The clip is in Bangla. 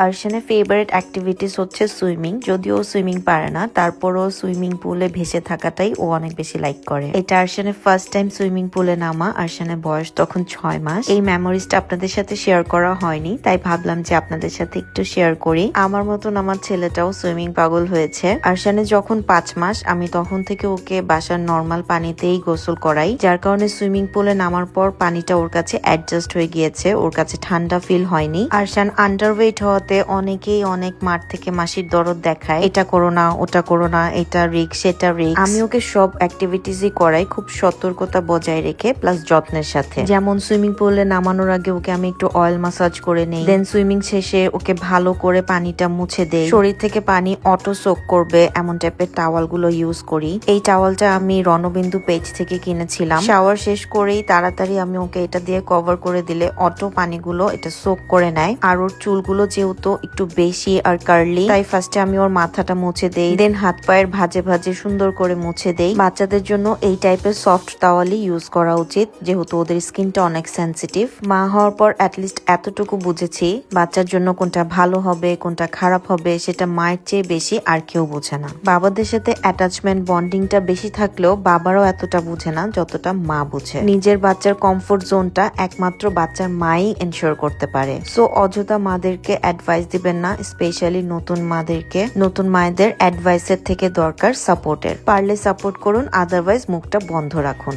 আরশানের ফেভারিট অ্যাক্টিভিটিস হচ্ছে সুইমিং। যদিও সুইমিং পারে না, তারপরও সুইমিং পুলে ভেসে থাকাটাই ও অনেক বেশি লাইক করে। এটা আরশানের ফার্স্ট টাইম সুইমিং পুলে নামা। আরশানের বয়স তখন 6 মাস। এই মেমোরিজটা আপনাদের সাথে শেয়ার করা হয়নি, তাই ভাবলাম যে আপনাদের সাথে একটু শেয়ার করি। আমার মতন আমার ছেলেটাও সুইমিং পাগল হয়েছে। আরশানের যখন 5 মাস, আমি তখন থেকে ওকে বাসার নর্মাল পানিতেই গোসল করাই, যার কারণে সুইমিং পুলে নামার পর পানিটা ওর কাছে অ্যাডজাস্ট হয়ে গিয়েছে, ওর কাছে ঠান্ডা ফিল হয়নি। আরশান আন্ডারওয়েট হওয়াতে অনেকেই অনেক মাঠ থেকে মাসির দরদ দেখায়, এটা করো না, ওটা করো না, এটা রিস্ক, সেটা রিস্ক। আমি ওকে সব অ্যাক্টিভিটিসই করাই খুব সতর্কতা বজায় রেখে প্লাস যত্নের সাথে। যেমন সুইমিং পুলে নামানোর আগে ওকে আমি একটু অয়েল মাসাজ করে নেই, দেন সুইমিং শেষে ওকে ভালো করে পানিটা মুছে দেই। শরীর থেকে পানি অটো সোক করবে এমন টাইপের টাওয়াল গুলো ইউজ করি। এই টাওয়ালটা আমি রণবিন্দু পেজ থেকে কিনেছিলাম। শাওয়ার শেষ করেই তাড়াতাড়ি আমি ওকে এটা দিয়ে কভার করে দিলে অটো পানিগুলো এটা সোক করে নেয়। আর ওর চুলগুলো যেহেতু একটু বেশি আর কার্লি, তাই ফার্স্টে আমি ওর মাথাটা মুছে দেই, দেন হাত পায়ের ভাঁজে ভাঁজে সুন্দর করে মুছে দেই। বাচ্চাদের জন্য এই টাইপের সফট টাওয়ালই ইউজ করা উচিত, যেহেতু ওদের স্কিনটা অনেক সেনসিটিভ। মা হওয়ার পর অ্যাটলিস্ট এতটুকু বুঝেছি বাচ্চার জন্য কোনটা ভালো হবে কোনটা খারাপ হবে সেটা মায়ের চেয়ে বেশি আর কেউ বোঝে না। বাবাদের সাথে অ্যাটাচমেন্ট বন্ডিংটা বেশি থাকলেও বাবারাও এতটা বুঝে না যতটা মা বুঝে। নিজের বাচ্চার কমফোর্ট জোনটা একমাত্র বাচ্চার মাই এনশিওর করতে পারে। সো অযথা মাদেরকে অ্যাডভাইস দিবেন না, স্পেশালি নতুন মাদেরকে। নতুন মায়েদের অ্যাডভাইসের থেকে দরকার সাপোর্টের। পারলে সাপোর্ট করুন, আদারওয়াইজ মুখটা বন্ধ রাখুন।